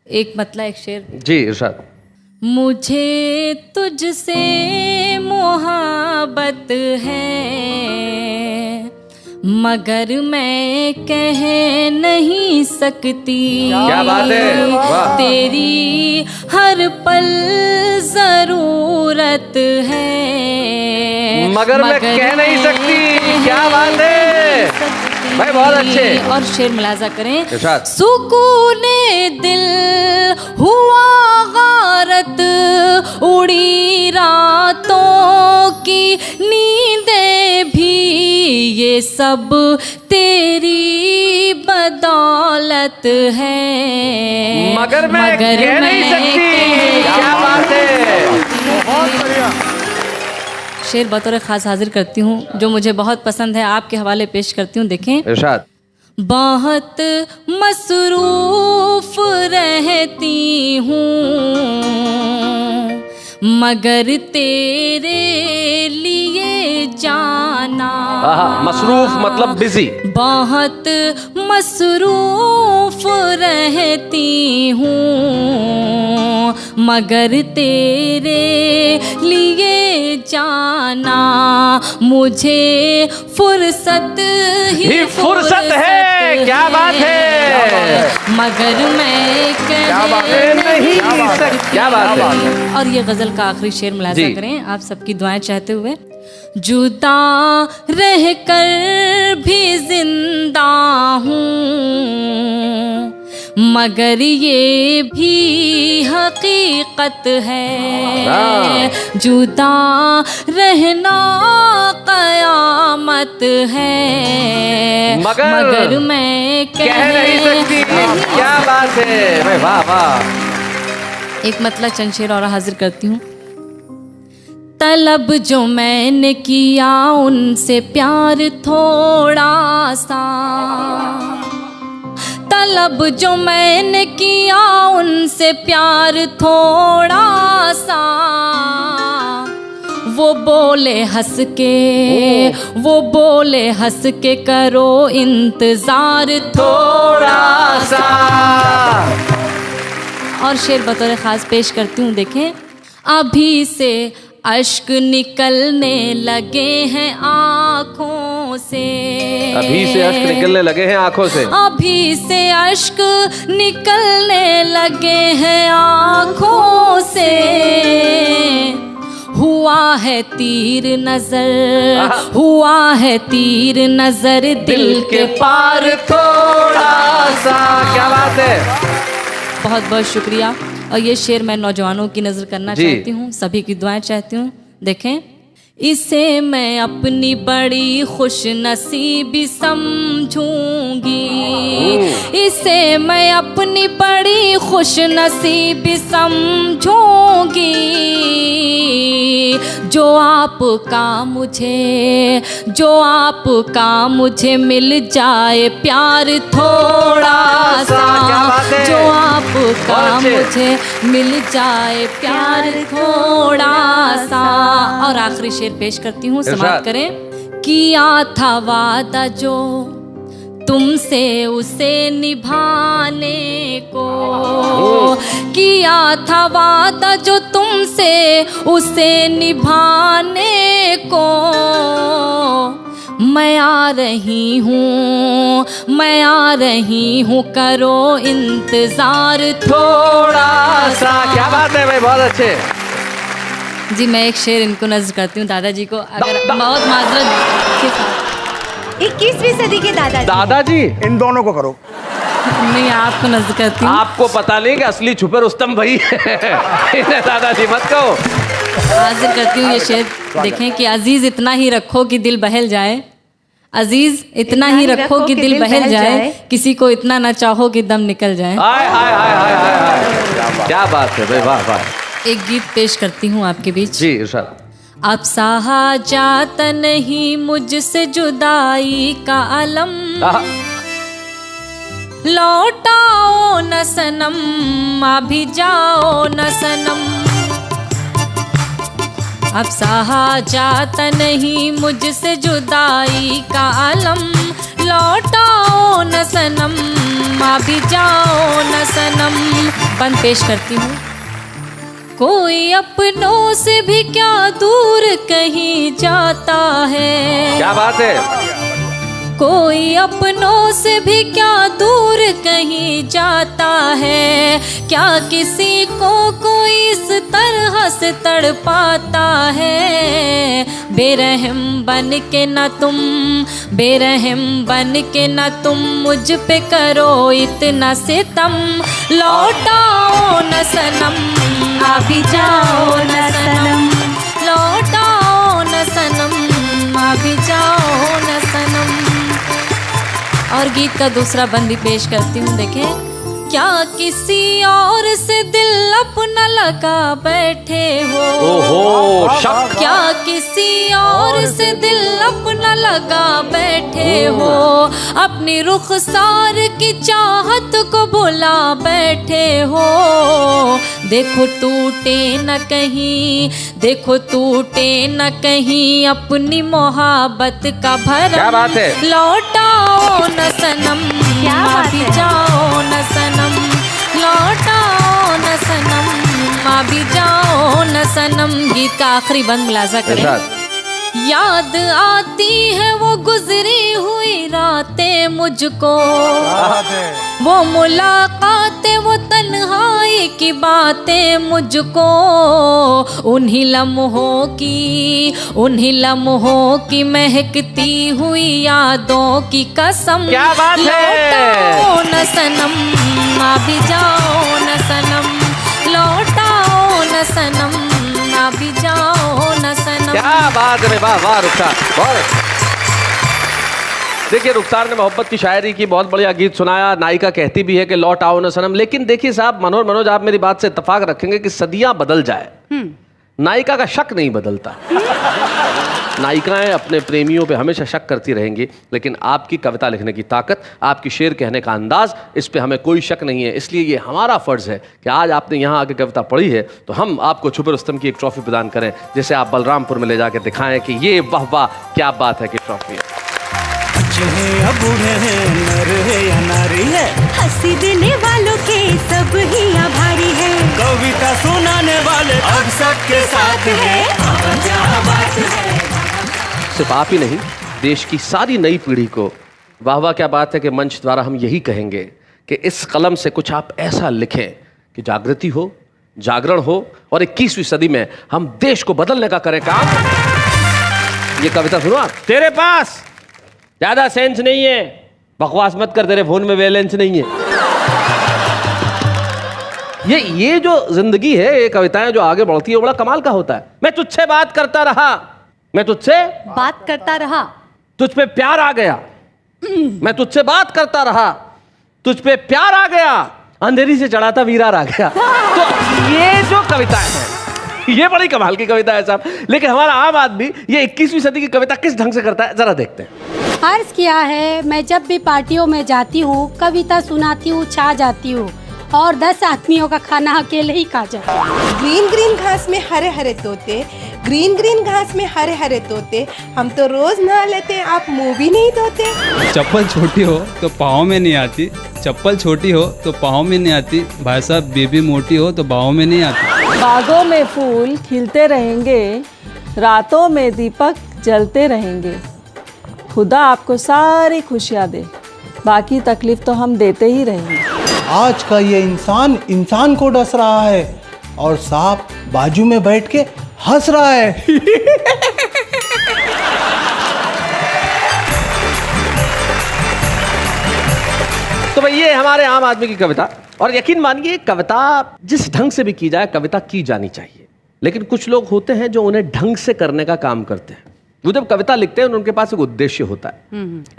एक मतलब एक शेर जी इरशाद। मुझे तुझसे मोहब्बत है मगर मैं कह नहीं सकती। क्या बात है, वाह। तेरी हर पल जरूरत है मगर मैं कह नहीं सकती। क्या बात है भाई, बहुत अच्छे। और शेर मुलाजा करें। इरशाद। सुकूने दिल हुआ गारत उड़ी रातों की नींदें भी ये सब तेरी बदौलत है मगर मैं कह नहीं सकती। क्या बात है, बहुत बढ़िया। शेर बतौर खास हाजिर करती हूँ जो मुझे बहुत पसंद है, आपके हवाले पेश करती हूँ। देखें। इरशाद। बहुत मसरूफ रहती हूँ मगर तेरे लिए जाना। मसरूफ मतलब बिजी। बहुत मसरूफ रहती हूँ मगर तेरे लिए जाना मुझे फुर्सत ही फुर्सत है। क्या बात है, मगर मैं क्या बात है, नहीं सकती। क्या बात है। और ये गजल का आखिरी शेर मुलाजा करें आप सबकी दुआएं चाहते हुए। जुदा रहकर भी जिंदा हूँ मगर ये भी हकीकत है जुदा रहना कयामत है मगर मैं कह नहीं सकती। क्या बात है भाई, वाह वाह। एक मतलब चंद शेर और हाजिर करती हूँ। तलब जो मैंने किया उनसे प्यार थोड़ा सा, तलब जो मैंने किया उनसे प्यार थोड़ा सा, वो बोले हंस के, वो बोले हंस के करो इंतजार थोड़ा सा। और शेर बतौर खास पेश करती हूँ। देखें। अभी से अश्क निकलने लगे हैं आँखों से, अभी से अश्क निकलने लगे हैं आँखों से, अभी से अश्क निकलने लगे हैं आँखों से। हुआ है तीर नजर, हुआ है तीर नजर दिल के पार थोड़ा सा। क्या बात है। बहुत बहुत शुक्रिया। और ये शेर मैं नौजवानों की नजर करना चाहती हूँ, सभी की दुआएं चाहती हूँ। देखें। इसे मैं अपनी बड़ी खुश नसीबी समझूंगी, इसे मैं अपनी बड़ी खुश नसीबी समझूंगी। जो आपका मुझे, जो आपका मुझे मिल जाए प्यार थोड़ा सा, जो आपका मुझे मिल जाए प्यार थोड़ा सा। और आखिरी शेर पेश करती हूँ, समाप्त करें। किया था वादा जो तुमसे उसे निभाने को, किया था वादा जो तुमसे उसे निभाने को। मैं आ रही हूँ, मैं आ रही हूँ, करो इंतजार थोड़ा सा। क्या बात है भाई, बहुत अच्छे। जी मैं एक शेर इनको नज़र करती हूँ दादाजी को, अगर बहुत माजरत के साथ। 21वीं सदी के दादाजी। दादाजी इन दोनों को करो। नहीं आपको नजर करती हूँ। आपको पता नहीं कि असली छुपे रुस्तम भाई इन्हें दादाजी मत कहो। हाजिर करती हूँ ये शेर। देखें कि अजीज इतना ही रखो कि दिल बहल जाए, अजीज इतना ही रखो कि दिल बहल जाए, किसी को इतना ना चाहो कि दम निकल जाए। हाय हाय हाय हाय हाय, क्या बात है भाई, वाह वाह। एक गीत पेश करती हूँ आपके बीच। जी इरशाद। अब सहा जाता नहीं मुझसे जुदाई का अलम, लौटाओ न सनम, अभी जाओ न सनम। अब सहा जाता नहीं मुझसे जुदाई का अलम, लौटाओ न सनम, आ भी जाओ न सनम। बंद पेश करती हूँ। कोई अपनों से भी क्या दूर कहीं जाता है। क्या बात है। कोई अपनों से भी क्या दूर कहीं जाता है। क्या किसी को कोई इस तरह से तड़पाता है। बेरहम बन के न तुम, बेरहम बन के न तुम मुझ पे करो इतना सितम। लौटाओ न सनम, आ भी जाओ न सनम। लौटाओ न सनम, आ भी जाओ न सनम। और गीत का दूसरा बंद भी पेश करती हूँ। देखें, क्या किसी और से दिल अपना लगा बैठे हो। ओहो, शक। क्या किसी और से दिल अपना लगा बैठे हो। अपनी रुखसार की चाहत को भुला बैठे हो। देखो टूटे न कहीं, देखो टूटे न कहीं अपनी मोहब्बत का भरम। क्या बात है। लौटाओ न सनम, आ भी जाओ न सनम। लौटाओ न सनम, आ भी जाओ न सनम। गीत का आखिरी बंद मुलाजा करें। याद आती है वो गुजरी हुई रातें मुझको, वो मुलाकातें, वो तन्हाई की बातें मुझको। उन्हीं लम्हों की महकती हुई यादों की कसम। क्या बात है। लौटाओ न सनम, आ भी जाओ न सनम। लौटाओ न सनम, आ भी जाओ न सनम। क्या बात है। वाह वाह रुखसार, बहुत अच्छा। देखिए, रुखसार ने मोहब्बत की शायरी की, बहुत बढ़िया गीत सुनाया। नायिका कहती भी है कि लौट आओ न सनम। लेकिन देखिए साहब, मनोज आप मेरी बात से इत्तेफाक रखेंगे कि सदियां बदल जाए, नायिका का शक नहीं बदलता। नायिकाएं अपने प्रेमियों पे हमेशा शक करती रहेंगी, लेकिन आपकी कविता लिखने की ताकत, आपकी शेर कहने का अंदाज, इस पे हमें कोई शक नहीं है। इसलिए ये हमारा फर्ज है कि आज आपने यहाँ आके कविता पढ़ी है तो हम आपको छुपे रुस्तम की एक ट्रॉफी प्रदान करें, जिसे आप बलरामपुर में ले जाके दिखाएं कि ये वाह वाह क्या बात है कि ट्रॉफी है। बूढ़े हैं, नर है या नारी है, हंसी देने वालों के सब ही आभारी है। कविता सुनाने वाले अब सबके साथ है। क्या बात है। सिर्फ आप ही नहीं, देश की सारी नई पीढ़ी को वाह वाह क्या बात है कि मंच द्वारा हम यही कहेंगे कि इस कलम से कुछ आप ऐसा लिखें कि जागृति हो, जागरण हो, और 21वीं सदी में हम देश को बदलने का करें काम। ये कविता सुनो आप। तेरे पास ज्यादा सेंस नहीं है, बकवास मत कर, तेरे फोन में बैलेंस नहीं है। ये जो जिंदगी है, ये कविताएं जो आगे बढ़ती है, बड़ा कमाल का होता है। मैं तुझसे बात करता रहा, मैं तुझसे बात करता रहा, तुझ पे प्यार आ गया। मैं तुझसे बात करता रहा, तुझ पे प्यार आ गया, अंधेरी से चढ़ा था वीरार आ गया। तो ये जो कविताएं हैं, ये बड़ी कमाल की कविता है साहब। लेकिन हमारा आम आदमी ये 21वीं सदी की कविता किस ढंग से करता है, जरा देखते हैं। अर्ज किया है, मैं जब भी पार्टियों में जाती हूँ, कविता सुनाती हूँ, छा जाती हूँ, और 10 आदमियों का खाना अकेले ही खा जाती हूँ। ग्रीन ग्रीन घास में हरे हरे तोते, ग्रीन ग्रीन घास में हरे हरे तोते, हम तो रोज नहा लेते, आप मुंह भी नहीं धोते। चप्पल छोटी हो तो पाँव में नहीं आती, चप्पल छोटी हो तो पाँव में नहीं आती, भाई साहब बेबी मोटी हो तो बाहों में नहीं आती। बागों में फूल खिलते रहेंगे, रातों में दीपक जलते रहेंगे। खुदा आपको सारी खुशियाँ दे, बाकी तकलीफ तो हम देते ही रहेंगे। आज का ये इंसान को डस रहा है, और सांप बाजू में बैठ के हंस रहा है। तो भाई ये हमारे आम आदमी की कविता, और यकीन मानिए कविता जिस ढंग से भी की जाए, कविता की जानी चाहिए। लेकिन कुछ लोग होते हैं जो उन्हें ढंग से करने का काम करते हैं। वो जब कविता लिखते हैं उनके पास एक उद्देश्य होता है।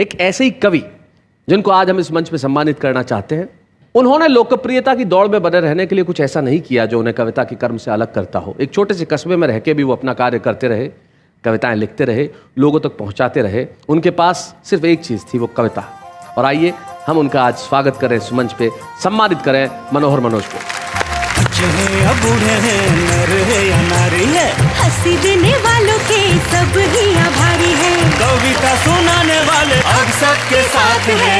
एक ऐसे ही कवि जिनको आज हम इस मंच पे सम्मानित करना चाहते हैं, उन्होंने लोकप्रियता की दौड़ में बने रहने के लिए कुछ ऐसा नहीं किया जो उन्हें कविता के कर्म से अलग करता हो। एक छोटे से कस्बे में रह के भी वो अपना कार्य करते रहे, कविताएं लिखते रहे, लोगों तक पहुंचाते रहे। उनके पास सिर्फ एक चीज थी, वो कविता। और आइए हम उनका आज स्वागत करें, इस मंच पे सम्मानित करें मनोहर मनोज को। बच्चे हैं या बूढ़े हैं, नर है या नारी है, हंसी देने वालों के सब ही आभारी है। कविता सुनाने वाले अब सबके साथ है,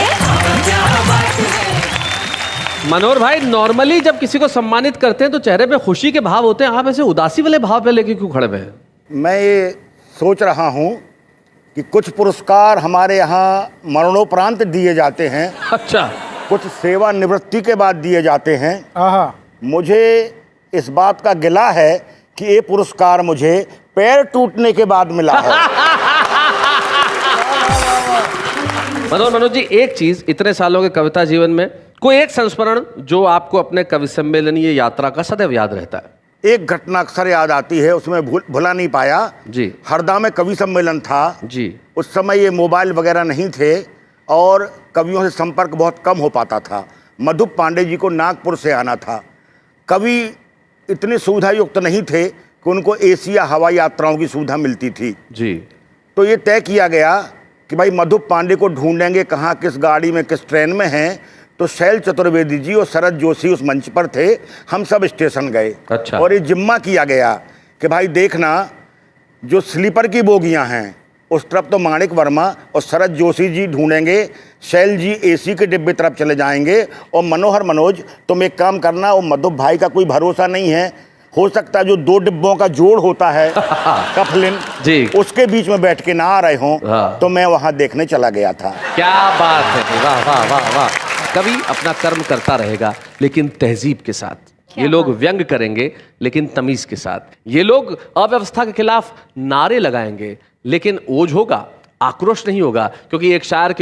क्या बात है। मनोहर भाई, नॉर्मली जब किसी को सम्मानित करते हैं तो चेहरे पे खुशी के भाव होते हैं, आप ऐसे उदासी वाले भाव पे लेके क्यों खड़े हुए हैं? मैं ये सोच रहा हूँ कि कुछ पुरस्कार हमारे यहाँ मरणोपरांत दिए जाते हैं। अच्छा। कुछ सेवानिवृत्ति के बाद दिए जाते हैं। मुझे इस बात का गिला है कि ये पुरस्कार मुझे पैर टूटने के बाद मिला है। मनोज जी, एक चीज, इतने सालों के कविता जीवन में कोई एक संस्मरण जो आपको अपने कवि सम्मेलन ये यात्रा का सदैव याद रहता है? एक घटना अक्सर याद आती है, उसमें भुला नहीं पाया जी। हरदा में कवि सम्मेलन था जी। उस समय ये मोबाइल वगैरह नहीं थे और कवियों से संपर्क बहुत कम हो पाता था। मधुप पांडे जी को नागपुर से आना था। कवि इतने सुविधा युक्त नहीं थे कि उनको एसी या हवाई यात्राओं की सुविधा मिलती थी जी। तो ये तय किया गया कि भाई मधुप पांडे को ढूंढेंगे कहाँ, किस गाड़ी में, किस ट्रेन में हैं। तो शैल चतुर्वेदी जी और शरद जोशी उस मंच पर थे। हम सब स्टेशन गए। अच्छा। और ये जिम्मा किया गया कि भाई देखना, जो स्लीपर की बोगियां हैं उस तरफ तो माणिक वर्मा और शरद जोशी जी ढूंढेंगे, शैल जी एसी के डिब्बे तरफ चले जाएंगे, और मनोज तुम एक काम करना, वो मधुप भाई का कोई भरोसा नहीं है, हो सकता है जो 2 डिब्बों का जोड़ होता है कफलिन जी, उसके बीच में बैठ के ना आ रहे हों। तो मैं वहां देखने चला गया था। क्या बात है, वाह वाह वाह वाह। कवि अपना कर्म करता रहेगा लेकिन तहजीब के साथ। ये लोग व्यंग करेंगे लेकिन तमीज के साथ। ये लोग अव्यवस्था के खिलाफ नारे लगाएंगे लेकिन ओज होगा, आक्रोश नहीं होगा, क्योंकि एक शायर